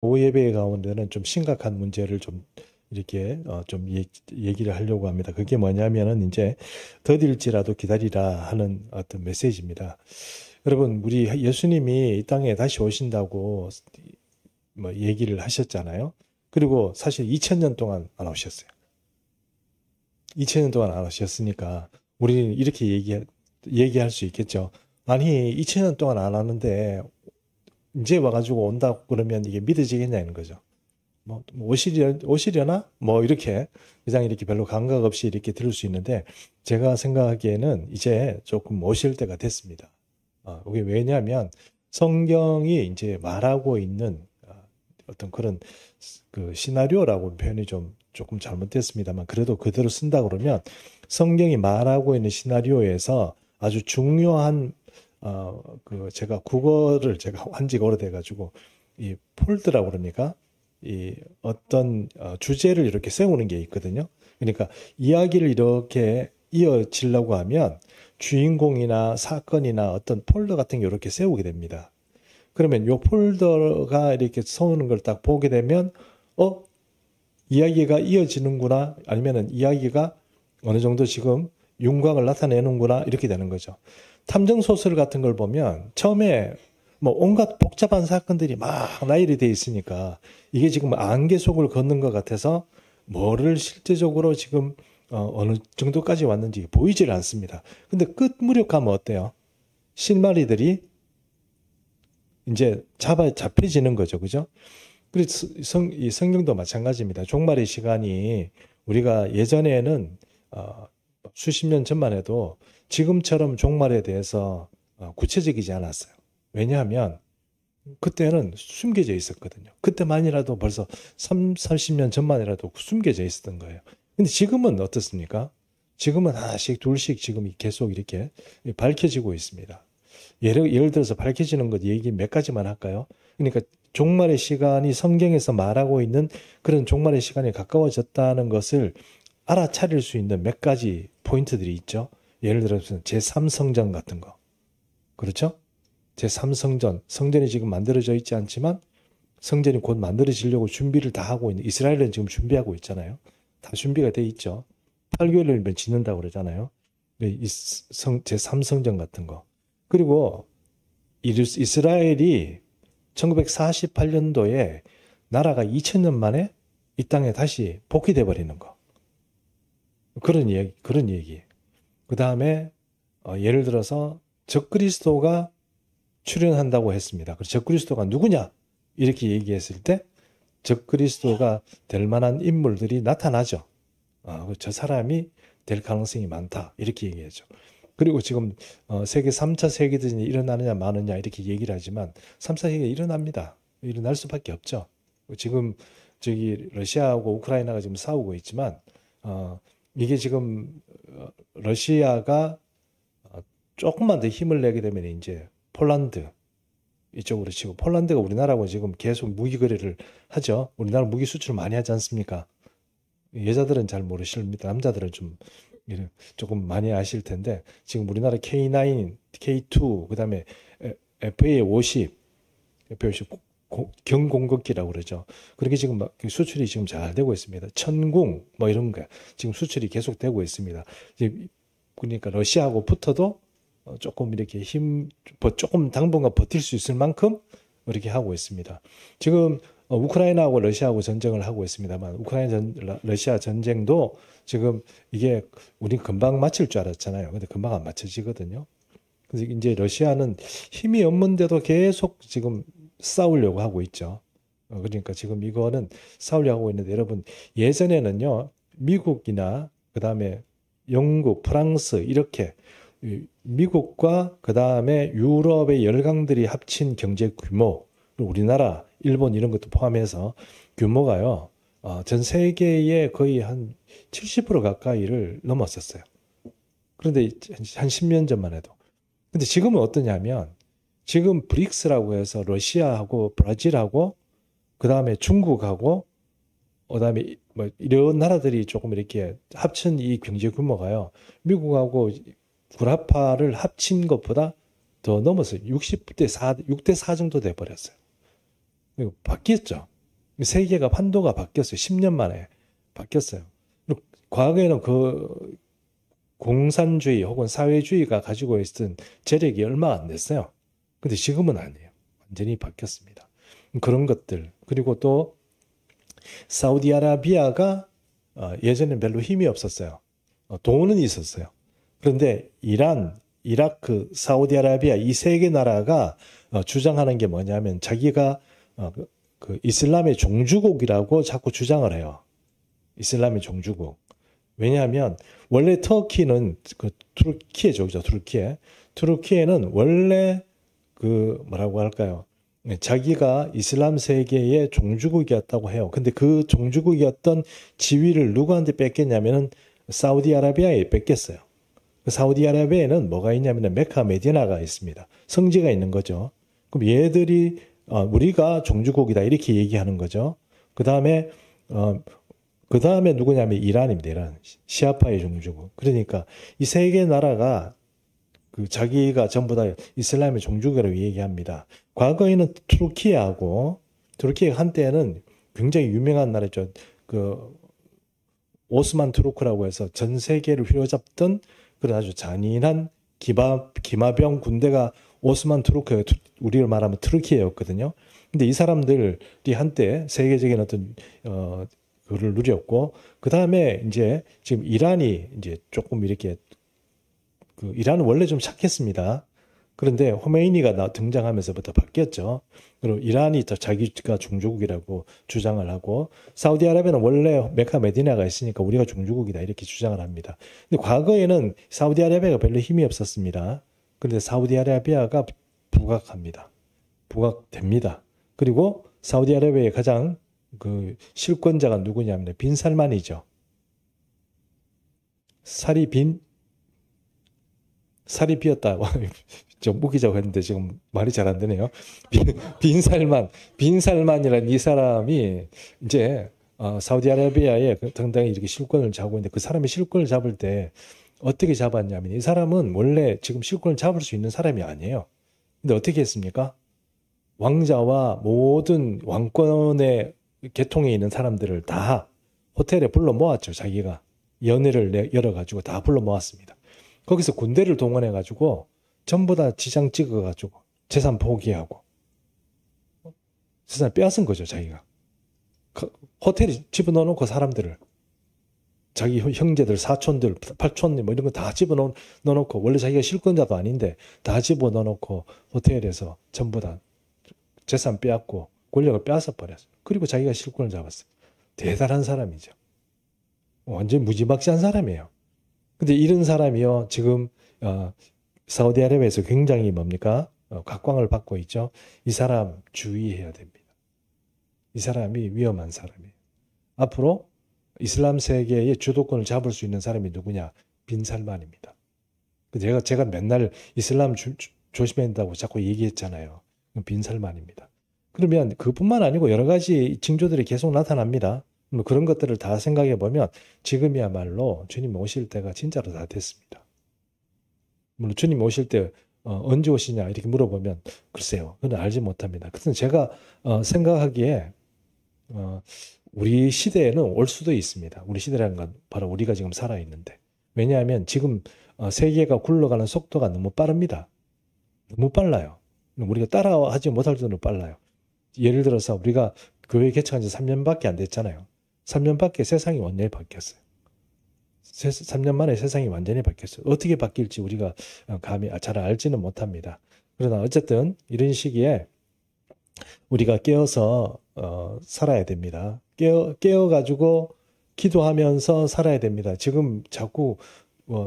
예배 가운데는 좀 심각한 문제를 좀 이렇게 좀 얘기를 하려고 합니다. 그게 뭐냐면은 이제 더딜지라도 기다리라 하는 어떤 메시지입니다. 여러분, 우리 예수님이 이 땅에 다시 오신다고 뭐 얘기를 하셨잖아요. 그리고 사실 2000년 동안 안 오셨어요. 2000년 동안 안 오셨으니까 우리는 이렇게 얘기할 수 있겠죠. 아니, 2000년 동안 안 왔는데 이제 와가지고 온다고 그러면 이게 믿어지겠냐는 거죠. 뭐 오시려나? 뭐 이렇게 그냥 이렇게 별로 감각 없이 이렇게 들을 수 있는데 제가 생각하기에는 이제 조금 오실 때가 됐습니다. 이게 왜냐하면 성경이 이제 말하고 있는 어떤 그런 그 시나리오라고 표현이 좀 조금 잘못됐습니다만 그래도 그대로 쓴다 그러면 성경이 말하고 있는 시나리오에서 아주 중요한 그 제가 국어를 제가 한 지가 오래돼가지고 이 폴드라고 그럽니까? 이 어떤 주제를 이렇게 세우는 게 있거든요. 그러니까 이야기를 이렇게 이어지려고 하면 주인공이나 사건이나 어떤 폴더 같은 게 이렇게 세우게 됩니다. 그러면 요 폴더가 이렇게 세우는 걸 딱 보게 되면 어 이야기가 이어지는구나 아니면은 이야기가 어느 정도 지금 윤곽을 나타내는구나 이렇게 되는 거죠. 탐정 소설 같은 걸 보면 처음에 뭐 온갖 복잡한 사건들이 막 나열이 돼 있으니까 이게 지금 안개 속을 걷는 것 같아서 뭐를 실제적으로 지금 어느 정도까지 왔는지 보이질 않습니다. 근데 끝 무렵 가면 어때요? 실마리들이 이제 잡혀지는 거죠. 그죠? 그래서 이 성경도 마찬가지입니다. 종말의 시간이 우리가 예전에는 수십 년 전만 해도 지금처럼 종말에 대해서 구체적이지 않았어요. 왜냐하면 그때는 숨겨져 있었거든요. 그때만이라도 벌써 30년 전만이라도 숨겨져 있었던 거예요. 근데 지금은 어떻습니까? 지금은 하나씩 둘씩 지금 계속 이렇게 밝혀지고 있습니다. 예를 들어서 밝혀지는 것 얘기 몇 가지만 할까요? 그러니까 종말의 시간이 성경에서 말하고 있는 그런 종말의 시간이 가까워졌다는 것을 알아차릴 수 있는 몇 가지 포인트들이 있죠. 예를 들어서 제3성전 같은 거. 그렇죠? 제3성전. 성전이 지금 만들어져 있지 않지만 성전이 곧 만들어지려고 준비를 다 하고 있는 이스라엘은 지금 준비하고 있잖아요. 다 준비가 돼 있죠. 8개월이면 짓는다고 그러잖아요. 제3성전 같은 거. 그리고 이스라엘이 1948년도에 나라가 2000년 만에 이 땅에 다시 복귀돼 버리는 거. 그런 얘기. 그 다음에 예를 들어서 적그리스도가 출현한다고 했습니다. 그래서 적그리스도가 누구냐? 이렇게 얘기했을 때 적그리스도가 될 만한 인물들이 나타나죠. 저 사람이 될 가능성이 많다. 이렇게 얘기하죠. 그리고 지금 세계 3차 세계대전이 일어나느냐 마느냐 이렇게 얘기를 하지만 3차 세계가 일어납니다. 일어날 수밖에 없죠. 지금 저기 러시아하고 우크라이나가 지금 싸우고 있지만 이게 지금 러시아가 조금만 더 힘을 내게 되면 이제 폴란드 이쪽으로 치고 폴란드가 우리나라하고 지금 계속 무기 거래를 하죠. 우리나라 무기 수출 많이 하지 않습니까? 여자들은 잘 모르십니다. 남자들은 좀 조금 많이 아실 텐데 지금 우리나라 K9, K2, 그다음에 FA50, FA50 경공격기라고 그러죠. 그렇게 지금 막 수출이 지금 잘 되고 있습니다. 천궁 뭐 이런 거 지금 수출이 계속 되고 있습니다. 그러니까 러시아하고 붙어도 조금 이렇게 조금 당분간 버틸 수 있을 만큼 이렇게 하고 있습니다. 지금 우크라이나하고 러시아하고 전쟁을 하고 있습니다만 러시아 전쟁도 지금 이게 우리 금방 마칠 줄 알았잖아요. 근데 금방 안 맞춰지거든요. 그래서 이제 러시아는 힘이 없는데도 계속 지금 싸우려고 하고 있죠. 그러니까 지금 이거는 싸우려고 하고 있는데 여러분 예전에는요 미국이나 그다음에 영국, 프랑스 이렇게 미국과 그다음에 유럽의 열강들이 합친 경제 규모 우리나라, 일본 이런 것도 포함해서 규모가요. 전 세계의 거의 한 70% 가까이를 넘었었어요. 그런데 한 10년 전만 해도. 근데 지금은 어떠냐면 지금 브릭스라고 해서 러시아하고 브라질하고 그다음에 중국하고 그다음에 뭐 이런 나라들이 조금 이렇게 합친 이 경제 규모가요. 미국하고 구라파를 합친 것보다 더 넘었어요. 60대 4, 6대 4 정도 돼 버렸어요. 바뀌었죠. 세계가 판도가 바뀌었어요. 10년 만에 바뀌었어요. 과거에는 그 공산주의 혹은 사회주의가 가지고 있던 재력이 얼마 안 됐어요. 근데 지금은 아니에요. 완전히 바뀌었습니다. 그런 것들. 그리고 또 사우디아라비아가 예전엔 별로 힘이 없었어요. 돈은 있었어요. 그런데 이란, 이라크, 사우디아라비아 이 세 개 나라가 주장하는 게 뭐냐면 자기가 그 이슬람의 종주국이라고 자꾸 주장을 해요. 이슬람의 종주국. 왜냐하면 원래 터키는 그 투르키예죠, 그죠? 투르키예. 투르키예는 원래 그 뭐라고 할까요? 자기가 이슬람 세계의 종주국이었다고 해요. 근데 그 종주국이었던 지위를 누구한테 뺏겼냐면은 사우디아라비아에 뺏겼어요. 그 사우디아라비아에는 뭐가 있냐면 메카 메디나가 있습니다. 성지가 있는 거죠. 그럼 얘들이 우리가 종주국이다 이렇게 얘기하는 거죠. 그 다음에 누구냐면 이란입니다. 이란 시아파의 종주국. 그러니까 이 세 개 나라가 그 자기가 전부 다 이슬람의 종주국이라고 얘기합니다. 과거에는 투르키예가 한때는 굉장히 유명한 나라죠. 그 오스만 투르크라고 해서 전 세계를 휘어잡던 그런 아주 잔인한 기마병 군대가 오스만 투르크, 우리를 말하면 투르키예였거든요. 근데 이 사람들이 한때 세계적인 어떤 그를 누렸고, 그 다음에 이제 지금 이란이 이제 조금 이렇게 이란은 원래 좀 착했습니다. 그런데 호메이니가 등장하면서부터 바뀌었죠. 그리고 이란이 더 자기가 종주국이라고 주장을 하고, 사우디아라비아는 원래 메카 메디나가 있으니까 우리가 종주국이다 이렇게 주장을 합니다. 근데 과거에는 사우디아라비아가 별로 힘이 없었습니다. 그런데 사우디아라비아가 부각됩니다. 그리고 사우디아라비아의 가장 그 실권자가 누구냐면 빈 살만이죠. 살이 비었다. 좀 웃기자고 했는데 지금 말이 잘 안 되네요. 빈살만이라는 이 사람이 이제 사우디아라비아에 당당히 이렇게 실권을 잡고 있는데, 그 사람이 실권을 잡을 때 어떻게 잡았냐면, 이 사람은 원래 지금 실권을 잡을 수 있는 사람이 아니에요. 근데 어떻게 했습니까? 왕자와 모든 왕권의 계통에 있는 사람들을 다 호텔에 불러 모았죠. 자기가 연회를 열어가지고 다 불러 모았습니다. 거기서 군대를 동원해가지고 전부 다 지장 찍어가지고 재산 포기하고 재산 빼앗은 거죠. 자기가 호텔에 집어넣어놓고 사람들을, 자기 형제들, 사촌들, 팔촌들 뭐 이런 거 다 집어넣어놓고, 원래 자기가 실권자도 아닌데 다 집어넣어놓고 호텔에서 전부 다 재산 빼앗고 권력을 빼앗아 버렸어요. 그리고 자기가 실권을 잡았어요. 대단한 사람이죠. 완전 무지막지한 사람이에요. 근데 이런 사람이요, 지금 사우디아라비아에서 굉장히 뭡니까? 각광을 받고 있죠. 이 사람 주의해야 됩니다. 이 사람이 위험한 사람이에요. 앞으로 이슬람 세계의 주도권을 잡을 수 있는 사람이 누구냐? 빈 살만입니다. 제가 맨날 이슬람 조심해야 된다고 자꾸 얘기했잖아요. 빈 살만입니다. 그러면 그뿐만 아니고 여러 가지 징조들이 계속 나타납니다. 그런 것들을 다 생각해 보면 지금이야말로 주님 오실 때가 진짜로 다 됐습니다. 물론 주님 오실 때 언제 오시냐 이렇게 물어보면 글쎄요, 그건 알지 못합니다. 그래서 제가 생각하기에 우리 시대에는 올 수도 있습니다. 우리 시대라는 건 바로 우리가 지금 살아있는데, 왜냐하면 지금 세계가 굴러가는 속도가 너무 빠릅니다. 너무 빨라요. 우리가 따라하지 못할 정도로 빨라요. 예를 들어서 우리가 교회 개척한 지 3년밖에 안 됐잖아요. 3년밖에 세상이 완전히 바뀌었어요. 3년 만에 세상이 완전히 바뀌었어요. 어떻게 바뀔지 우리가 감히 잘 알지는 못합니다. 그러나 어쨌든 이런 시기에 우리가 깨어서 살아야 됩니다. 깨어가지고 기도하면서 살아야 됩니다. 지금 자꾸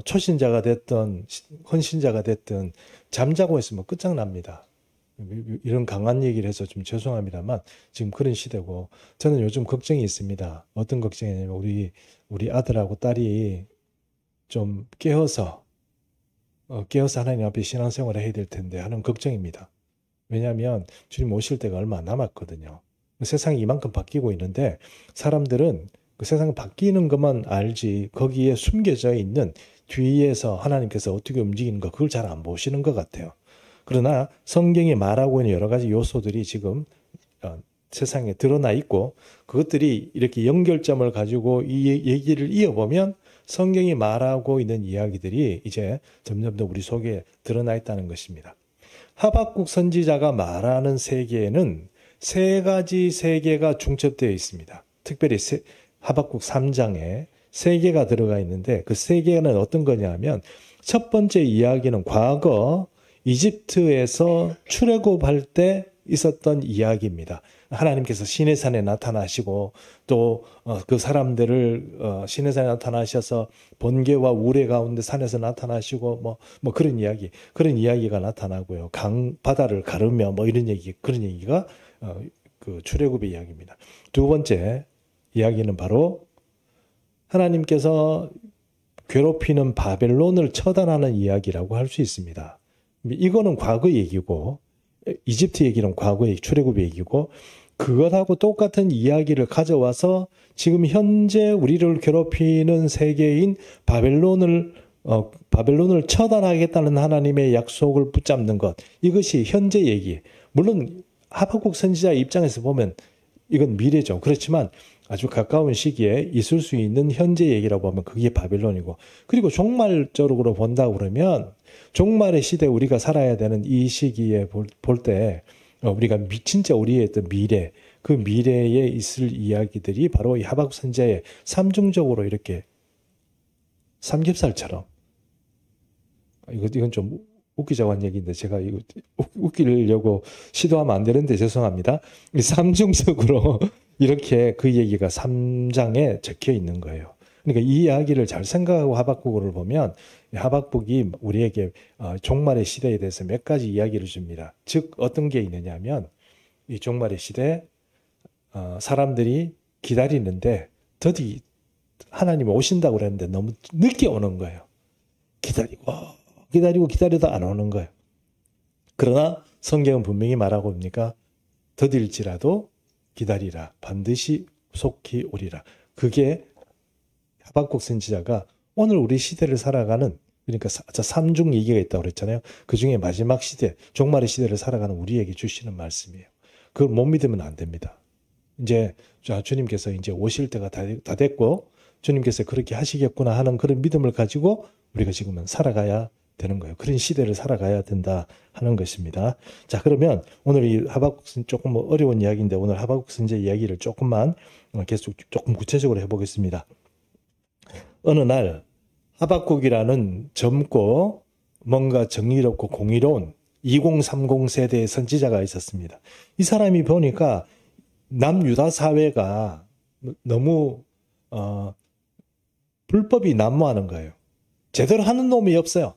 초신자가 됐든 헌신자가 됐든 잠자고 있으면 끝장납니다. 이런 강한 얘기를 해서 좀 죄송합니다만 지금 그런 시대고, 저는 요즘 걱정이 있습니다. 어떤 걱정이냐면 우리 아들하고 딸이 좀 깨어서 하나님 앞에 신앙생활을 해야 될 텐데 하는 걱정입니다. 왜냐하면 주님 오실 때가 얼마 안 남았거든요. 세상이 이만큼 바뀌고 있는데 사람들은 그 세상 바뀌는 것만 알지 거기에 숨겨져 있는 뒤에서 하나님께서 어떻게 움직이는 거, 그걸 잘 안 보시는 것 같아요. 그러나 성경이 말하고 있는 여러 가지 요소들이 지금 세상에 드러나 있고 그것들이 이렇게 연결점을 가지고 이 얘기를 이어보면 성경이 말하고 있는 이야기들이 이제 점점 더 우리 속에 드러나 있다는 것입니다. 하박국 선지자가 말하는 세계에는 세 가지 세계가 중첩되어 있습니다. 특별히 하박국 3장에 세 개가 들어가 있는데 그 세 개는 어떤 거냐 하면 첫 번째 이야기는 과거 이집트에서 출애굽할 때 있었던 이야기입니다. 하나님께서 시내산에 나타나시고 또 그 사람들을 시내산에 나타나셔서 번개와 우레 가운데 산에서 나타나시고 뭐 그런 이야기가 나타나고요. 바다를 가르며 뭐 이런 그런 얘기가 그 출애굽의 이야기입니다. 두 번째 이야기는 바로 하나님께서 괴롭히는 바벨론을 처단하는 이야기라고 할 수 있습니다. 이거는 과거 얘기고 이집트 얘기는 과거의 출애굽 얘기고 그것하고 똑같은 이야기를 가져와서 지금 현재 우리를 괴롭히는 세계인 바벨론을 처단하겠다는 하나님의 약속을 붙잡는 것, 이것이 현재 얘기. 물론 하박국 선지자의 입장에서 보면 이건 미래죠. 그렇지만 아주 가까운 시기에 있을 수 있는 현재 얘기라고 하면 그게 바벨론이고, 그리고 종말적으로 본다고 그러면 종말의 시대에 우리가 살아야 되는 이 시기에 볼 때 우리가 진짜 우리의 어떤 미래, 그 미래에 있을 이야기들이 바로 이 하박국 선지자의 삼중적으로 이렇게 삼겹살처럼, 이건 좀 웃기자고 한 얘기인데 제가 이거 웃기려고 시도하면 안 되는데 죄송합니다. 삼중적으로 이렇게 그 얘기가 3장에 적혀 있는 거예요. 그러니까 이 이야기를 잘 생각하고 하박국을 보면 하박국이 우리에게 종말의 시대에 대해서 몇 가지 이야기를 줍니다. 즉 어떤 게 있느냐 하면 이 종말의 시대 사람들이 기다리는데 더디 하나님이 오신다고 그랬는데 너무 늦게 오는 거예요. 기다려도 안 오는 거예요. 그러나 성경은 분명히 말하고 옵니까? 더딜지라도 기다리라. 반드시 속히 오리라. 그게 하박국 선지자가 오늘 우리 시대를 살아가는, 그러니까 삼중 얘기가 있다고 그랬잖아요. 그 중에 마지막 시대, 종말의 시대를 살아가는 우리에게 주시는 말씀이에요. 그걸 못 믿으면 안 됩니다. 이제 주님께서 이제 오실 때가 다 됐고 주님께서 그렇게 하시겠구나 하는 그런 믿음을 가지고 우리가 지금은 살아가야 되는 거예요. 그런 시대를 살아가야 된다 하는 것입니다. 자, 그러면 오늘 이 하박국 조금 어려운 이야기인데 오늘 하박국 선지자 이야기를 조금만 계속 조금 구체적으로 해보겠습니다. 어느 날 하박국이라는 젊고 뭔가 정의롭고 공의로운 2030 세대의 선지자가 있었습니다. 이 사람이 보니까 남유다 사회가 너무 불법이 난무하는 거예요. 제대로 하는 놈이 없어요.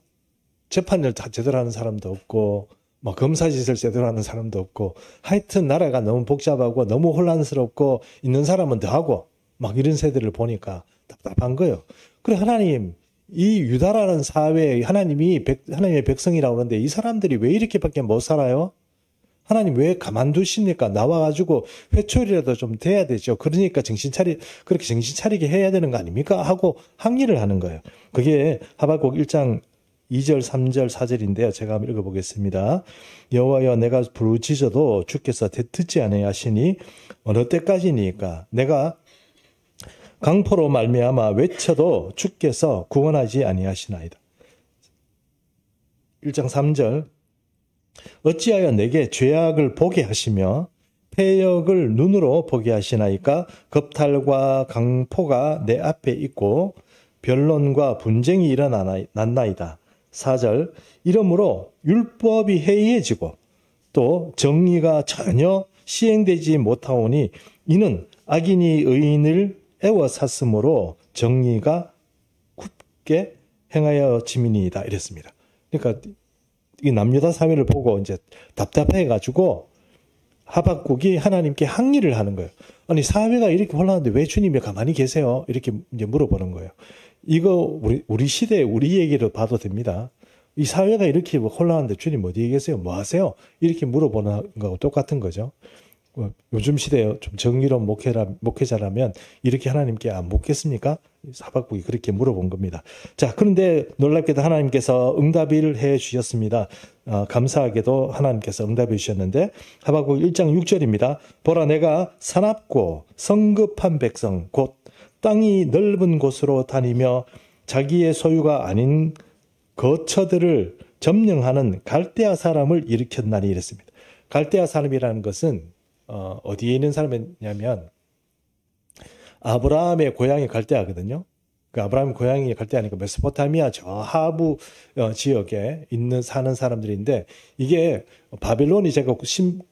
재판을 다 제대로 하는 사람도 없고 검사짓을 제대로 하는 사람도 없고, 하여튼 나라가 너무 복잡하고 너무 혼란스럽고 있는 사람은 더 하고 이런 세대를 보니까 답답한 거예요. 그래, 하나님, 이 유다라는 사회에 하나님의 백성이라고 하는데 이 사람들이 왜 이렇게밖에 못 살아요? 하나님 왜 가만두십니까? 나와가지고 회초리라도 좀 돼야 되죠. 그러니까 그렇게 정신 차리게 해야 되는 거 아닙니까? 하고 항의를 하는 거예요. 그게 하박국 1장 2절, 3절, 4절인데요. 제가 한번 읽어보겠습니다. 여호와여, 내가 부르짖어도 주께서 듣지 아니하시니 어느 때까지니까? 내가 강포로 말미암아 외쳐도 주께서 구원하지 아니하시나이다. 1장 3절. 어찌하여 내게 죄악을 보게 하시며 패역을 눈으로 보게 하시나이까? 겁탈과 강포가 내 앞에 있고 변론과 분쟁이 일어났나이다. 4절. 이러므로 율법이 해이해지고 또 정의가 전혀 시행되지 못하오니 이는 악인이 의인을 애워쌌으므로 정의가 굽게 행하여 지민이다. 이랬습니다. 그러니까 이 남유다 사회를 보고 이제 답답해가지고 하박국이 하나님께 항의를 하는 거예요. 아니, 사회가 이렇게 혼란한데 왜 주님이 가만히 계세요? 이렇게 이제 물어보는 거예요. 이거 우리 시대 우리 얘기로 봐도 됩니다. 이 사회가 이렇게 혼란한데 주님 어디에 계세요? 뭐 하세요? 이렇게 물어보는 거하고 똑같은 거죠. 요즘 시대에 좀 정의로운 목회자라면 이렇게 하나님께 안 묻겠습니까? 하박국이 그렇게 물어본 겁니다. 자, 그런데 놀랍게도 하나님께서 응답을 해 주셨습니다. 감사하게도 하나님께서 응답해 주셨는데 하박국 1장 6절입니다. 보라, 내가 사납고 성급한 백성 곧 땅이 넓은 곳으로 다니며 자기의 소유가 아닌 거처들을 점령하는 갈대아 사람을 일으켰나니 이랬습니다. 갈대아 사람이라는 것은 어디에 있는 사람이냐면 아브라함의 고향이 갈대아거든요. 그 아브라함의 고향이 갈대아니까 메소포타미아 저 하부 지역에 사는 사람들인데 이게 바벨론이 제가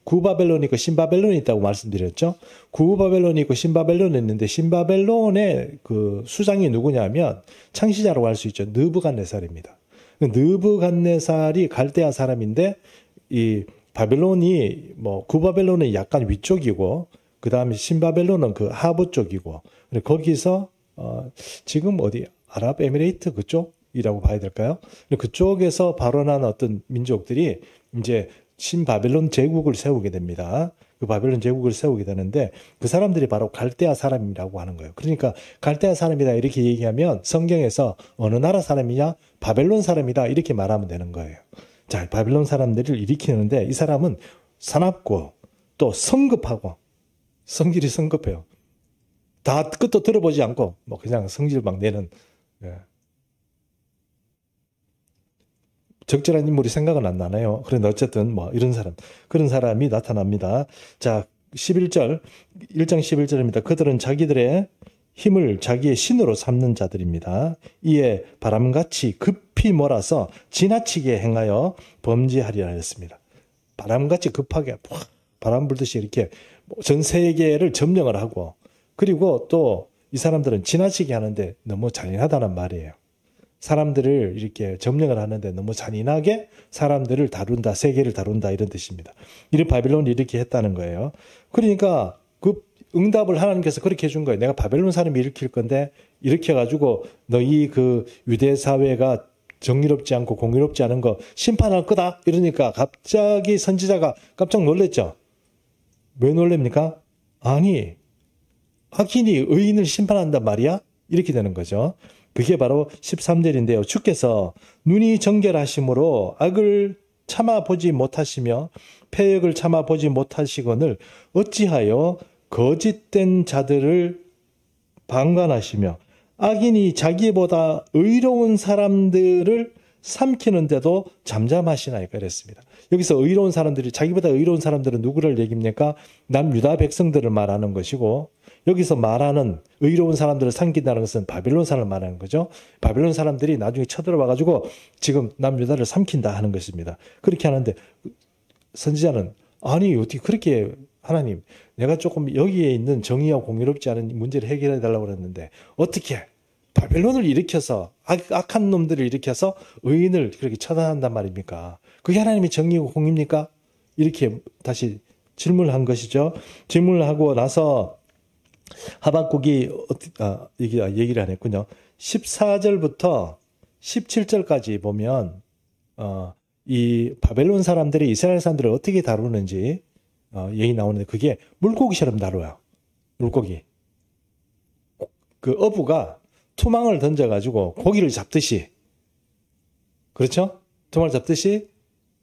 구바벨론이 있고 신바벨론이 있다고 말씀드렸죠. 구바벨론이 있고 신바벨론이 있는데 신바벨론의 그 수장이 누구냐면 창시자라고 할 수 있죠. 느부갓네살입니다. 느부갓네살이 갈대아 사람인데 이 바벨론이 구바벨론은 약간 위쪽이고 그 다음에 신바벨론은 그 하부 쪽이고 거기서 지금 어디 아랍에미레이트 그쪽이라고 봐야 될까요? 그쪽에서 발원한 어떤 민족들이 이제 신바벨론 제국을 세우게 됩니다. 그 바벨론 제국을 세우게 되는데 그 사람들이 바로 갈대아 사람이라고 하는 거예요. 그러니까 갈대아 사람이다 이렇게 얘기하면 성경에서 어느 나라 사람이냐? 바벨론 사람이다 이렇게 말하면 되는 거예요. 자, 바벨론 사람들을 일으키는데 이 사람은 사납고 또 성급하고 성질이 성급해요. 다 끝도 들어보지 않고 그냥 성질 막 내는 적절한 인물이 생각은 안 나네요. 그런데 어쨌든 이런 사람, 그런 사람이 나타납니다. 자, 1장 11절입니다. 그들은 자기들의 힘을 자기의 신으로 삼는 자들입니다. 이에 바람같이 급히 몰아서 지나치게 행하여 범죄하리라 했습니다. 바람같이 급하게 바람 불듯이 이렇게 전 세계를 점령을 하고 그리고 또 이 사람들은 지나치게 하는데 너무 잔인하다는 말이에요. 사람들을 이렇게 점령을 하는데 너무 잔인하게 사람들을 다룬다, 세계를 다룬다 이런 뜻입니다. 이를 바벨론이 이렇게 했다는 거예요. 그러니까 그 응답을 하나님께서 그렇게 해준 거예요. 내가 바벨론 사람이 일으킬 건데 이렇게 해가지고 너희 그 유대 사회가 정의롭지 않고 공의롭지 않은 거 심판할 거다 이러니까 갑자기 선지자가 깜짝 놀랐죠. 왜 놀랍니까? 아니 악인이 의인을 심판한단 말이야? 이렇게 되는 거죠. 그게 바로 13절인데요. 주께서 눈이 정결하심으로 악을 참아보지 못하시며 패역을 참아보지 못하시거늘 어찌하여 거짓된 자들을 방관하시며 악인이 자기보다 의로운 사람들을 삼키는데도 잠잠하시나이까 그랬습니다. 여기서 의로운 사람들이 자기보다 의로운 사람들은 누구를 얘기합니까? 남유다 백성들을 말하는 것이고 여기서 말하는 의로운 사람들을 삼킨다는 것은 바벨론 사람을 말하는 거죠. 바벨론 사람들이 나중에 쳐들어와가지고 지금 남유다를 삼킨다 하는 것입니다. 그렇게 하는데 선지자는 아니 어떻게 그렇게 하나님 내가 조금 여기에 있는 정의와 공의롭지 않은 문제를 해결해 달라고 그랬는데 어떻게 바벨론을 일으켜서 악한 놈들을 일으켜서 의인을 그렇게 처단한단 말입니까? 그게 하나님의 정의고 공의입니까? 이렇게 다시 질문을 한 것이죠. 질문을 하고 나서 하박국이 얘기를 안 했군요. 14절부터 17절까지 보면 이 바벨론 사람들이 이스라엘 사람들을 어떻게 다루는지 얘기 나오는데 그게 물고기처럼 다뤄요. 물고기. 그 어부가 투망을 던져가지고 고기를 잡듯이 그렇죠? 투망을 잡듯이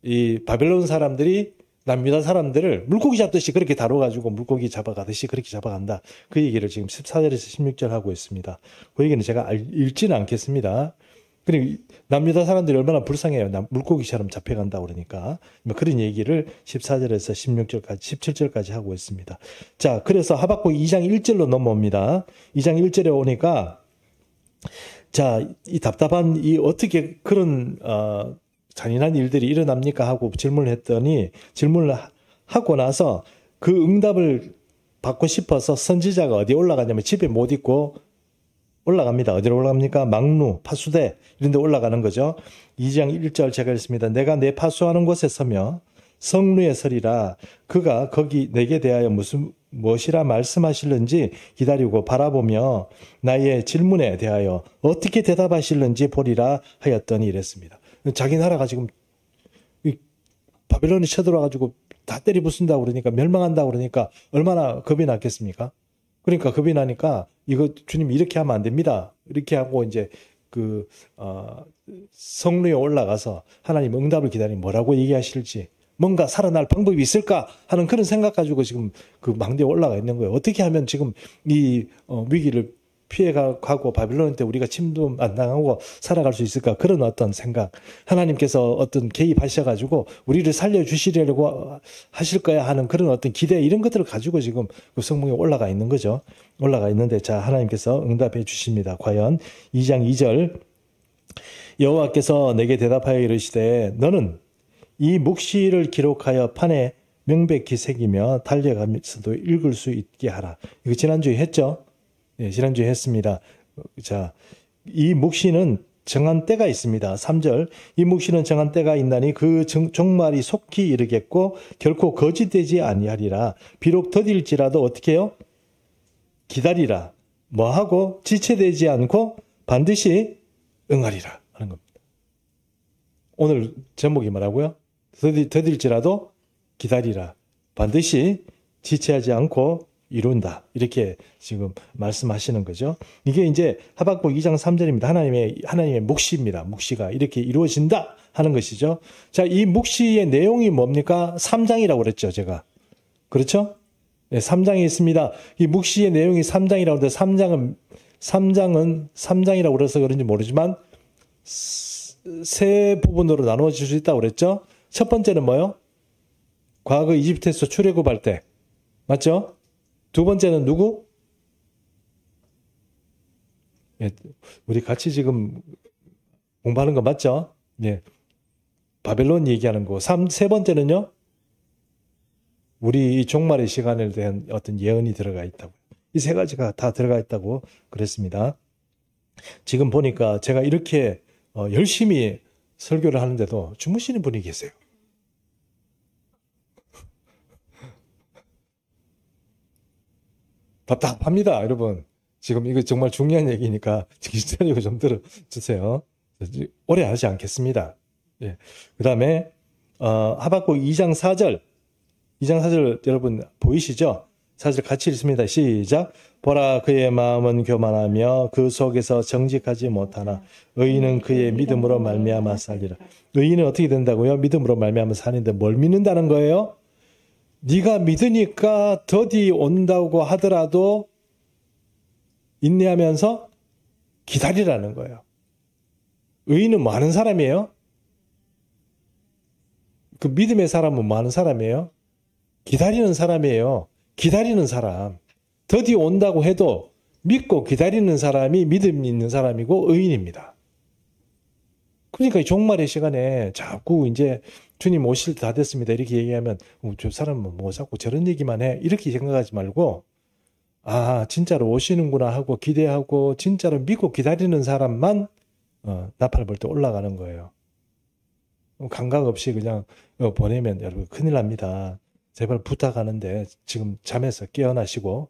이 바벨론 사람들이 남유다 사람들을 물고기 잡듯이 그렇게 다뤄가지고 물고기 잡아가듯이 그렇게 잡아간다. 그 얘기를 지금 14절에서 16절 하고 있습니다. 그 얘기는 제가 읽지는 않겠습니다. 그리고 남유다 사람들이 얼마나 불쌍해요. 물고기처럼 잡혀간다고 그러니까. 그런 얘기를 14절에서 16절까지, 17절까지 하고 있습니다. 자, 그래서 하박국 2장 1절로 넘어옵니다. 2장 1절에 오니까 자, 이 답답한 어떻게 그런 잔인한 일들이 일어납니까? 하고 질문을 했더니 질문을 하고 나서 그 응답을 받고 싶어서 선지자가 어디에 올라가냐면 집에 못 있고 올라갑니다. 어디로 올라갑니까? 막루, 파수대 이런 데 올라가는 거죠. 2장 1절 제가 읽습니다. 내가 내 파수하는 곳에 서며 성루에 서리라. 그가 거기 내게 대하여 무엇이라 말씀하실는지 기다리고 바라보며 나의 질문에 대하여 어떻게 대답하실는지 보리라 하였더니 이랬습니다. 자기 나라가 지금 바벨론이 쳐들어와가지고 다 때리 부순다고 그러니까, 멸망한다고 그러니까 얼마나 겁이 났겠습니까? 그러니까 겁이 나니까 이거 주님 이렇게 하면 안 됩니다. 이렇게 하고 이제 성루에 올라가서 하나님 응답을 기다리면 뭐라고 얘기하실지, 뭔가 살아날 방법이 있을까 하는 그런 생각 가지고 지금 그 망대에 올라가 있는 거예요. 어떻게 하면 지금 이 위기를 피해가고 바빌론 때 우리가 침도 안 당하고 살아갈 수 있을까? 그런 어떤 생각. 하나님께서 어떤 개입하셔가지고 우리를 살려주시려고 하실 거야 하는 그런 어떤 기대, 이런 것들을 가지고 지금 그 성경에 올라가 있는 거죠. 올라가 있는데, 자, 하나님께서 응답해 주십니다. 과연 2장 2절 여호와께서 내게 대답하여 이르시되 너는 이 묵시를 기록하여 판에 명백히 새기며 달려가면서도 읽을 수 있게 하라. 이거 지난주에 했죠? 네, 지난주에 했습니다. 자, 이 묵시는 정한 때가 있습니다. 3절 이 묵시는 정한 때가 있나니 그 종말이 속히 이르겠고 결코 거짓되지 아니하리라. 비록 더딜지라도 어떻게 해요? 기다리라. 뭐하고? 지체되지 않고 반드시 응하리라 하는 겁니다. 오늘 제목이 뭐라고요? 더딜지라도 기다리라. 반드시 지체하지 않고 이룬다. 이렇게 지금 말씀하시는 거죠. 이게 이제 하박국 2장 3절입니다. 하나님의 묵시입니다. 묵시가 이렇게 이루어진다 하는 것이죠. 자, 이 묵시의 내용이 뭡니까? 3장이라고 그랬죠, 제가. 그렇죠? 네, 3장이 있습니다. 이 묵시의 내용이 3장이라고 하는데 3장은 3장이라고 그래서 그런지 모르지만 세 부분으로 나누어질 수 있다고 그랬죠. 첫 번째는 뭐요? 과거 이집트에서 출애굽할 때. 맞죠? 두 번째는 누구? 예, 우리 같이 지금 공부하는 거 맞죠? 예. 바벨론 얘기하는 거. 세 번째는요? 우리 이 종말의 시간에 대한 어떤 예언이 들어가 있다고. 이 세 가지가 다 들어가 있다고 그랬습니다. 지금 보니까 제가 이렇게 열심히 설교를 하는데도 주무시는 분이 계세요. 답답합니다, 여러분. 지금 이거 정말 중요한 얘기니까 정신 좀 들어주세요. 오래 하지 않겠습니다. 예. 그 다음에 하박국 2장 4절. 2장 4절 여러분 보이시죠? 4절 같이 읽습니다. 시작. 보라, 그의 마음은 교만하며 그 속에서 정직하지 못하나 의인은 그의 믿음으로 말미암아 살리라. 의인은 어떻게 된다고요? 믿음으로 말미암아 사는데 뭘 믿는다는 거예요? 네가 믿으니까 더디 온다고 하더라도 인내하면서 기다리라는 거예요. 의인은 뭐 하는 사람이에요? 그 믿음의 사람은 뭐 하는 사람이에요? 기다리는 사람이에요. 기다리는 사람. 더디 온다고 해도 믿고 기다리는 사람이 믿음 있는 사람이고 의인입니다. 그러니까 이 종말의 시간에 자꾸 이제 주님 오실 때 다 됐습니다. 이렇게 얘기하면 저 사람은 뭐 자꾸 저런 얘기만 해. 이렇게 생각하지 말고 아 진짜로 오시는구나 하고 기대하고 진짜로 믿고 기다리는 사람만 나팔 불 때 올라가는 거예요. 감각 없이 그냥 보내면 여러분 큰일 납니다. 제발 부탁하는데 지금 잠에서 깨어나시고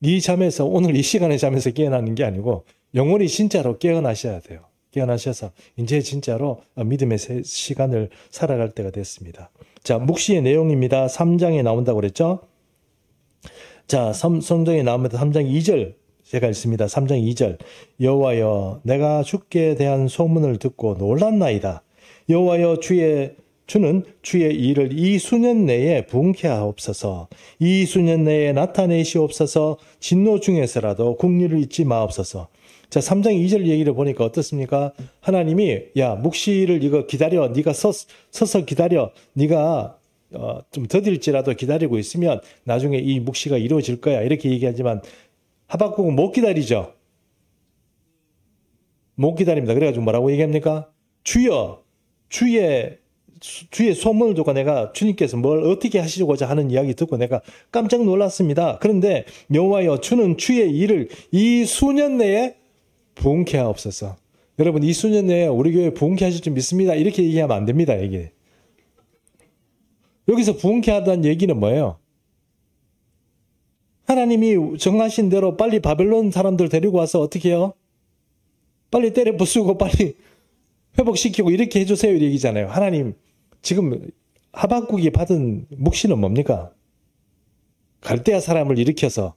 이 잠에서 오늘 이 시간에 잠에서 깨어나는 게 아니고 영원히 진짜로 깨어나셔야 돼요. 깨어나셔서 이제 진짜로 믿음의 시간을 살아갈 때가 됐습니다. 자, 묵시의 내용입니다. 3장에 나온다고 그랬죠? 자, 성경에 나옵니다. 3장 2절 제가 읽습니다. 3장 2절 여호와여 내가 주께 대한 소문을 듣고 놀랐나이다. 여호와여 주는 주의 일을 이 수년 내에 부응케 하옵소서. 이 수년 내에 나타내시옵소서. 진노 중에서라도 국리를 잊지 마옵소서. 자, 3장 2절 얘기를 보니까 어떻습니까? 하나님이 야 묵시를 이거 기다려. 네가 서서 기다려. 네가 좀 더딜지라도 기다리고 있으면 나중에 이 묵시가 이루어질 거야. 이렇게 얘기하지만 하박국은 못 기다리죠. 못 기다립니다. 그래가지고 뭐라고 얘기합니까? 주여 주의 소문을 듣고 내가 주님께서 뭘 어떻게 하시고자 하는 이야기 듣고 내가 깜짝 놀랐습니다. 그런데 여호와여 주는 주의 일을 이 수년 내에 부응케 하옵소서. 여러분 이 수년 내에 우리 교회 부응케 하실 줄 믿습니다. 이렇게 얘기하면 안 됩니다. 이게 여기서 부응케 하다는 얘기는 뭐예요? 하나님이 정하신 대로 빨리 바벨론 사람들 데리고 와서 어떻게 해요? 빨리 때려 부수고 빨리 회복시키고 이렇게 해주세요. 이 얘기잖아요. 하나님 지금 하박국이 받은 묵시는 뭡니까? 갈대아 사람을 일으켜서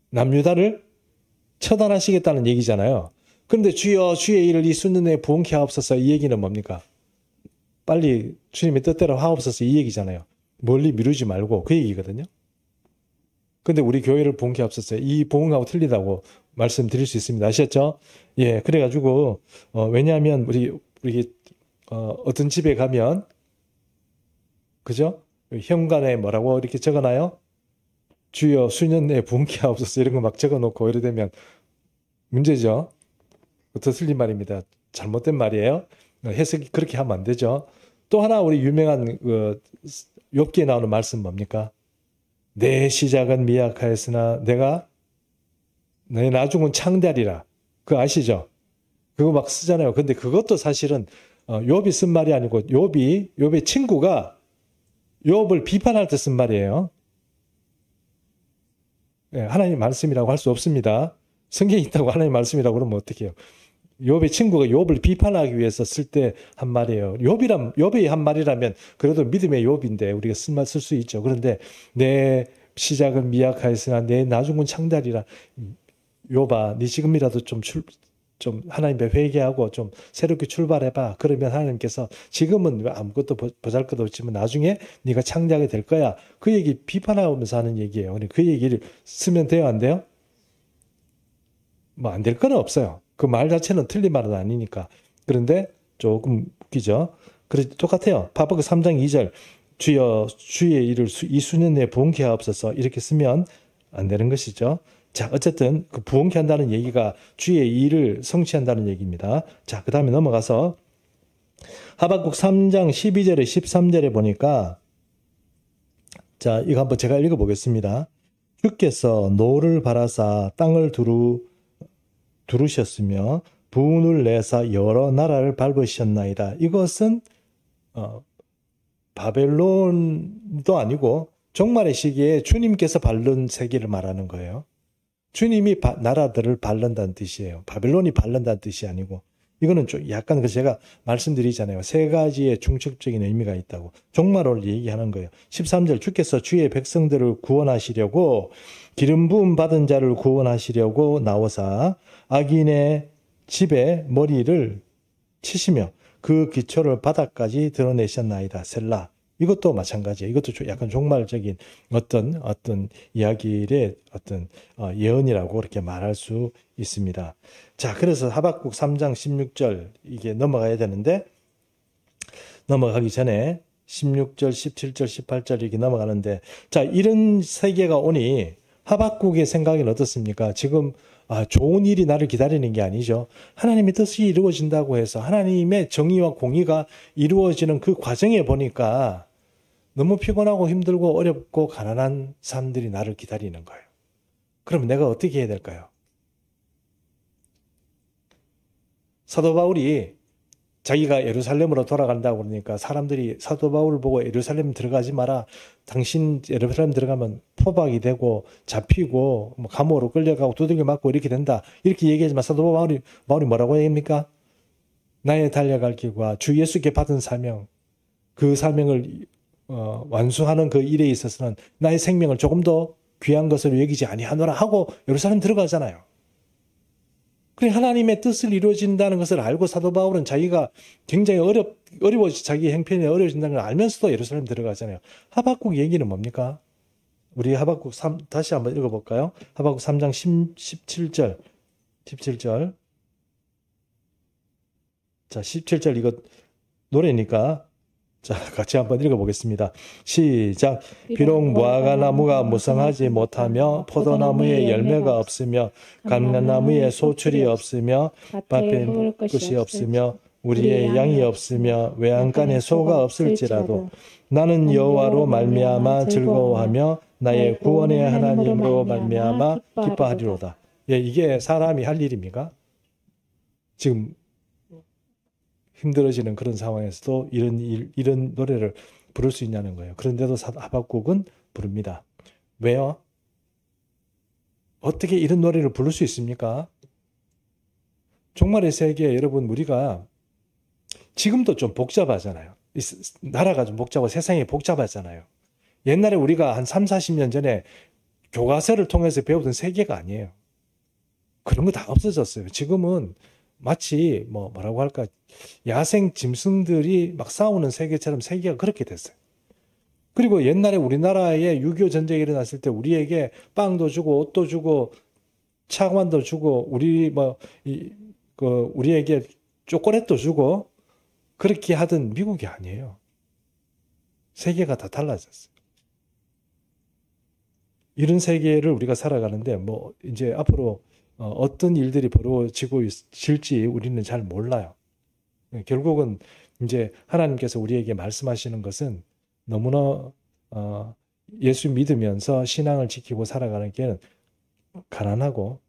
남유다를 처단하시겠다는 얘기잖아요. 그런데 주여 주의 일을 이수는 내에 부응케 하옵소서 이 얘기는 뭡니까? 빨리 주님의 뜻대로 하옵소서 이 얘기잖아요. 멀리 미루지 말고 그 얘기거든요. 근데 우리 교회를 부응케 하옵소서 이 부응하고 틀리다고 말씀드릴 수 있습니다. 아셨죠? 예, 그래가지고 왜냐하면 우리 어떤 집에 가면 그죠? 현관에 뭐라고 이렇게 적어놔요? 주여 수년 내에 부응케 하옵소서 이런 거 막 적어놓고 이래 되면 문제죠. 더 틀린 말입니다. 잘못된 말이에요. 해석이 그렇게 하면 안 되죠. 또 하나 우리 유명한 욥기에 나오는 말씀 뭡니까? 내 시작은 미약하였으나 내가 내 나중은 창대하리라. 그거 아시죠? 그거 막 쓰잖아요. 근데 그것도 사실은 욥이 쓴 말이 아니고 욥의 친구가 욥을 비판할 때 쓴 말이에요. 예, 하나님 말씀이라고 할 수 없습니다. 성경에 있다고 하나님 말씀이라고 그러면 어떡해요? 욥의 친구가 욥을 비판하기 위해서 쓸 때 한 말이에요. 욥이 한 말이라면 그래도 믿음의 욥인데 우리가 쓴 말 쓸 수 있죠. 그런데 내 시작은 미약하였으나 내 나중은 창대하리라. 욥아, 네 지금이라도 좀 하나님 앞에 회개하고 좀 새롭게 출발해봐. 그러면 하나님께서 지금은 아무것도 보잘것도 없지만 나중에 네가 창대하게 될 거야. 그 얘기 비판하면서 하는 얘기예요. 그 얘기를 쓰면 돼요, 안 돼요? 뭐 안 될 건 없어요. 그 말 자체는 틀린 말은 아니니까. 그런데 조금 웃기죠. 그래서 똑같아요. 하박국 3장 2절 주여 주의 일을 이 수년 내에 부응케 하옵소서 이렇게 쓰면 안 되는 것이죠. 자, 어쨌든 그 부응케 한다는 얘기가 주의 일을 성취한다는 얘기입니다. 자, 그 다음에 넘어가서 하박국 3장 12절에 13절에 보니까 자, 이거 한번 제가 읽어보겠습니다. 주께서 노를 바라사 땅을 두르셨으며 분을 내사 여러 나라를 밟으셨나이다. 이것은 바벨론도 아니고 종말의 시기에 주님께서 밟는 세계를 말하는 거예요. 주님이 나라들을 밟는다는 뜻이에요. 바벨론이 밟는다는 뜻이 아니고 이거는 좀 약간 제가 말씀드리잖아요. 세 가지의 중첩적인 의미가 있다고. 종말을 얘기하는 거예요. 13절 주께서 주의 백성들을 구원하시려고 기름 부음 받은 자를 구원하시려고 나오사 악인의 집에 머리를 치시며 그 기초를 바닥까지 드러내셨나이다. 셀라. 이것도 마찬가지예요. 이것도 약간 종말적인 어떤 이야기의 어떤 예언이라고 그렇게 말할 수 있습니다. 자, 그래서 하박국 3장 16절 이게 넘어가야 되는데 넘어가기 전에 16절, 17절, 18절 이렇게 넘어가는데 자, 이런 세계가 오니 하박국의 생각은 어떻습니까? 지금 좋은 일이 나를 기다리는 게 아니죠. 하나님의 뜻이 이루어진다고 해서 하나님의 정의와 공의가 이루어지는 그 과정에 보니까 너무 피곤하고 힘들고 어렵고 가난한 사람들이 나를 기다리는 거예요. 그럼 내가 어떻게 해야 될까요? 사도 바울이 자기가 예루살렘으로 돌아간다고 그러니까 사람들이 사도 바울을 보고 예루살렘 들어가지 마라. 당신 예루살렘 들어가면 포박이 되고 잡히고 감옥으로 끌려가고 두들겨 맞고 이렇게 된다. 이렇게 얘기하지만 사도 바울이 뭐라고 얘기합니까? 나의 달려갈 길과 주 예수께 받은 사명, 그 사명을 완수하는 그 일에 있어서는 나의 생명을 조금 더 귀한 것으로 여기지 아니하노라 하고 예루살렘 들어가잖아요. 그래 하나님의 뜻을 이루어진다는 것을 알고 사도 바울은 자기가 굉장히 어려워지 자기 형편이 어려워진다는 걸 알면서도 예루살렘 들어가잖아요. 하박국 얘기는 뭡니까? 우리 하박국 3 다시 한번 읽어볼까요? 하박국 3장 17절. 자, 17절 이거 노래니까 자, 같이 한번 읽어보겠습니다. 시작. 비록 무화과나무가 무성하지 못하며 포도나무에 열매가 없으며 감람나무에 소출이 없으며 밭에 먹을 것이 없으며 우리의 양이 없으며 외양간에 소가 없을지라도 나는 여호와로 말미암아 즐거워하며 나의 구원의 하나님으로 말미암아 기뻐하리로다. 예, 이게 사람이 할 일입니까? 지금 힘들어지는 그런 상황에서도 이런 노래를 부를 수 있냐는 거예요. 그런데도 하박국은 부릅니다. 왜요? 어떻게 이런 노래를 부를 수 있습니까? 종말의 세계에 여러분 우리가 지금도 좀 복잡하잖아요. 나라가 좀 복잡하고 세상이 복잡하잖아요. 옛날에 우리가 한 3, 40년 전에 교과서를 통해서 배우던 세계가 아니에요. 그런 거 다 없어졌어요. 지금은 마치 뭐라고 할까, 야생 짐승들이 막 싸우는 세계처럼 세계가 그렇게 됐어요. 그리고 옛날에 우리나라에 6.25 전쟁이 일어났을 때 우리에게 빵도 주고 옷도 주고 차관도 주고 우리에게 초콜릿도 주고 그렇게 하던 미국이 아니에요. 세계가 다 달라졌어요. 이런 세계를 우리가 살아가는데 이제 앞으로 어떤 일들이 벌어지고 있을지 우리는 잘 몰라요. 결국은 이제 하나님께서 우리에게 말씀하시는 것은 너무나 예수 믿으면서 신앙을 지키고 살아가는 게는 가난하고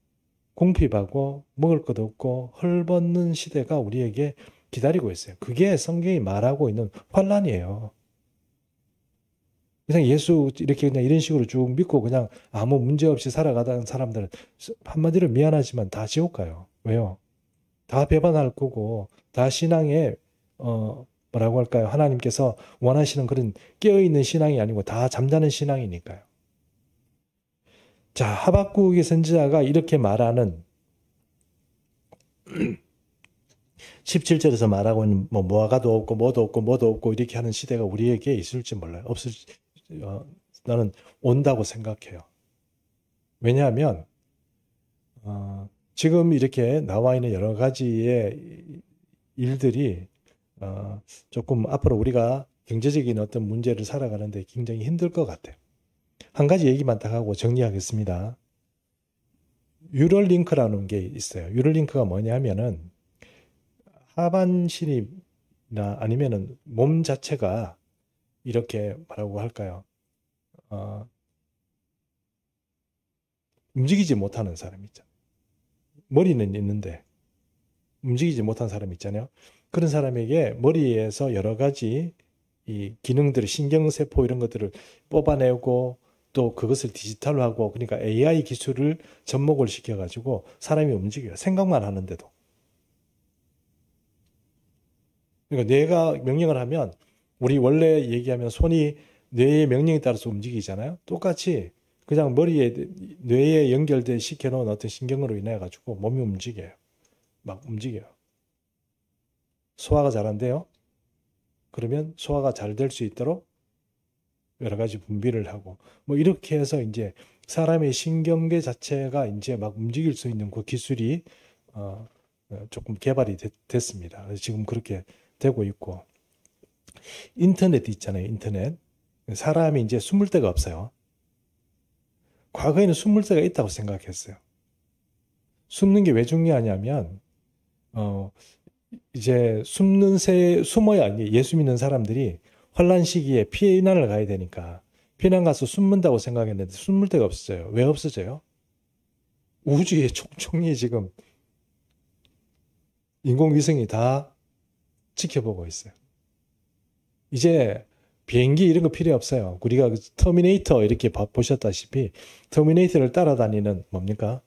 궁핍하고 먹을 것 없고 헐벗는 시대가 우리에게 기다리고 있어요. 그게 성경이 말하고 있는 환난이에요. 그냥 예수 이렇게 그냥 이런 식으로 쭉 믿고 그냥 아무 문제 없이 살아가던 사람들은 한마디로 미안하지만 다 지옥 가요. 왜요? 다 배반할 거고 다 신앙에 뭐라고 할까요? 하나님께서 원하시는 그런 깨어있는 신앙이 아니고 다 잠자는 신앙이니까요. 자, 하박국의 선지자가 이렇게 말하는 17절에서 말하고 있는 무화과도 없고 뭐도 없고 이렇게 하는 시대가 우리에게 있을지 몰라요. 나는 온다고 생각해요. 왜냐하면 지금 이렇게 나와 있는 여러 가지의 일들이 조금 앞으로 우리가 경제적인 어떤 문제를 살아가는데 굉장히 힘들 것 같아요. 한 가지 얘기만 딱 하고 정리하겠습니다. 뉴럴링크라는 게 있어요. 뉴럴링크가 뭐냐면은 하반신이나 아니면은 몸 자체가 이렇게 뭐라고 할까요? 움직이지 못하는 사람 있잖아요. 머리는 있는데 움직이지 못한 사람 있잖아요. 그런 사람에게 머리에서 여러 가지 이 기능들을, 신경세포 이런 것들을 뽑아내고 또 그것을 디지털화하고, 그러니까 AI 기술을 접목을 시켜가지고 사람이 움직여요. 생각만 하는데도. 그러니까 뇌가 명령을 하면 우리 원래 얘기하면 손이 뇌의 명령에 따라서 움직이잖아요. 똑같이 그냥 뇌에 연결돼 시켜놓은 어떤 신경으로 인해 가지고 몸이 움직여요. 막 움직여요. 소화가 잘 안 돼요. 그러면 소화가 잘 될 수 있도록 여러 가지 분비를 하고 이렇게 해서 이제 사람의 신경계 자체가 이제 막 움직일 수 있는 그 기술이 조금 개발이 됐습니다. 그래서 지금 그렇게 되고 있고, 인터넷 있잖아요. 인터넷. 사람이 이제 숨을 데가 없어요. 과거에는 숨을 데가 있다고 생각했어요. 숨는 게 왜 중요하냐면 이제 숨어야 예수 믿는 사람들이 환란 시기에 피난을 가야 되니까 피난 가서 숨는다고 생각했는데 숨을 데가 없어져요. 왜 없어져요? 우주에 총총히 지금 인공위성이 다 지켜보고 있어요. 이제 비행기 이런 거 필요 없어요. 우리가 터미네이터 이렇게 보셨다시피 터미네이터를 따라다니는 뭡니까?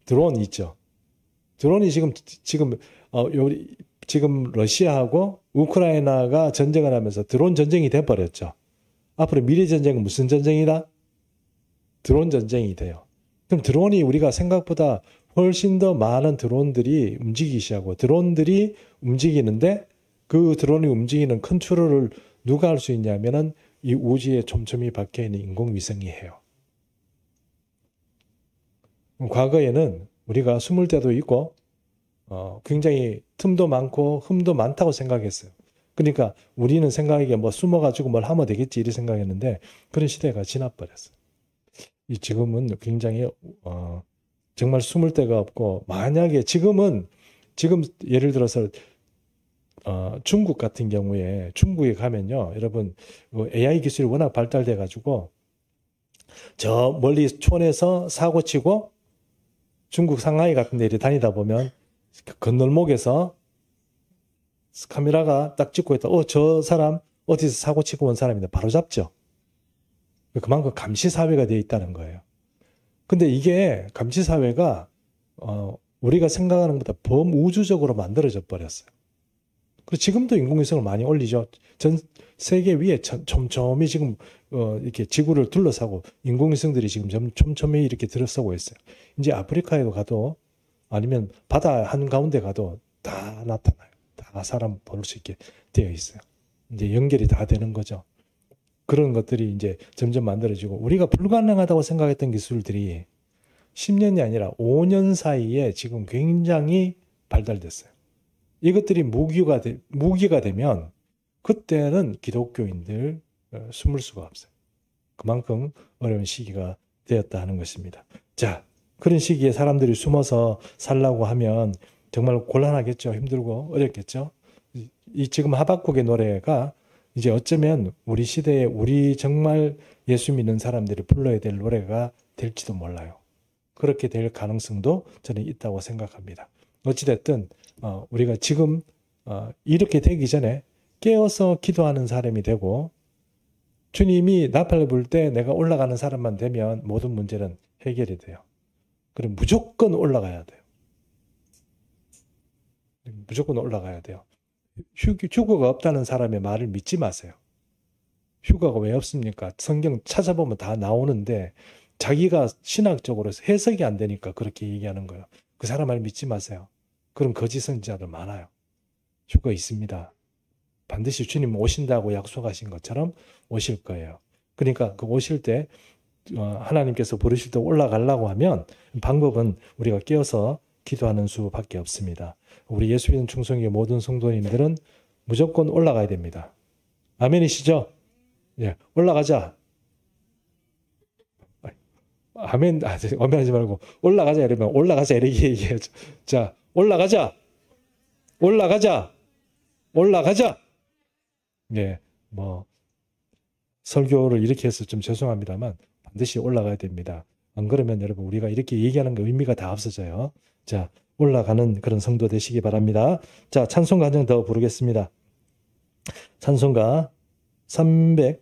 드론 있죠. 드론이 지금 러시아하고 우크라이나가 전쟁을 하면서 드론 전쟁이 돼버렸죠. 앞으로 미래 전쟁은 무슨 전쟁이다? 드론 전쟁이 돼요. 그럼 드론이 우리가 생각보다 훨씬 더 많은 드론들이 움직이기 시작하고, 드론들이 움직이는데 그 드론이 움직이는 컨트롤을 누가 할 수 있냐면은 이 우주에 촘촘히 박혀있는 인공위성이 해요. 과거에는 우리가 숨을 데도 있고 굉장히 틈도 많고 흠도 많다고 생각했어요. 그러니까 우리는 생각하기에 숨어가지고 뭘 하면 되겠지 이렇게 생각했는데 그런 시대가 지나버렸어요. 지금은 굉장히 정말 숨을 데가 없고, 만약에 지금 예를 들어서 중국 같은 경우에 중국에 가면요, 여러분 AI 기술이 워낙 발달돼 가지고 저 멀리 촌에서 사고 치고 중국 상하이 같은 데 다니다 보면 건널목에서 카메라가 딱 찍고 있다. 저 사람 어디서 사고 치고 온 사람인데 바로 잡죠. 그만큼 감시 사회가 되어 있다는 거예요. 근데 이게 감시 사회가 우리가 생각하는 것보다 범우주적으로 만들어져 버렸어요. 그리고 지금도 인공위성을 많이 올리죠. 전 세계 위에 촘촘히 지금 이렇게 지구를 둘러싸고 인공위성들이 지금 촘촘히 이렇게 들어서고 있어요. 이제 아프리카에도 가도 아니면 바다 한가운데 가도 다 나타나요. 다 사람 볼 수 있게 되어 있어요. 이제 연결이 다 되는 거죠. 그런 것들이 이제 점점 만들어지고 우리가 불가능하다고 생각했던 기술들이 10년이 아니라 5년 사이에 지금 굉장히 발달됐어요. 이것들이 무기가 되면 그때는 기독교인들 숨을 수가 없어요. 그만큼 어려운 시기가 되었다 하는 것입니다. 자, 그런 시기에 사람들이 숨어서 살라고 하면 정말 곤란하겠죠. 힘들고 어렵겠죠. 이 지금 하박국의 노래가 이제 어쩌면 우리 시대에 우리 정말 예수 믿는 사람들이 불러야 될 노래가 될지도 몰라요. 그렇게 될 가능성도 저는 있다고 생각합니다. 어찌됐든 우리가 지금 이렇게 되기 전에 깨어서 기도하는 사람이 되고 주님이 나팔을 불 때 내가 올라가는 사람만 되면 모든 문제는 해결이 돼요. 그럼 무조건 올라가야 돼요. 무조건 올라가야 돼요. 휴거가 없다는 사람의 말을 믿지 마세요. 휴가가 왜 없습니까? 성경 찾아보면 다 나오는데 자기가 신학적으로 해석이 안 되니까 그렇게 얘기하는 거예요. 그 사람 말 믿지 마세요. 그런 거짓 선지자들 많아요. 휴가 있습니다. 반드시 주님 오신다고 약속하신 것처럼 오실 거예요. 그러니까 그 오실 때 하나님께서 부르실 때 올라가려고 하면 방법은 우리가 깨어서 기도하는 수밖에 없습니다. 우리 예수 믿는 충성의 모든 성도님들은 무조건 올라가야 됩니다. 아멘이시죠? 예, 올라가자. 아멘, 아멘하지 말고 올라가자 이러면 올라가자 이렇게 얘기하죠. 자, 올라가자. 올라가자. 올라가자. 예, 뭐 설교를 이렇게 해서 좀 죄송합니다만 반드시 올라가야 됩니다. 안 그러면 여러분 우리가 이렇게 얘기하는 게 의미가 다 없어져요. 자, 올라가는 그런 성도 되시기 바랍니다. 자, 찬송가 한 장 더 부르겠습니다. 찬송가 300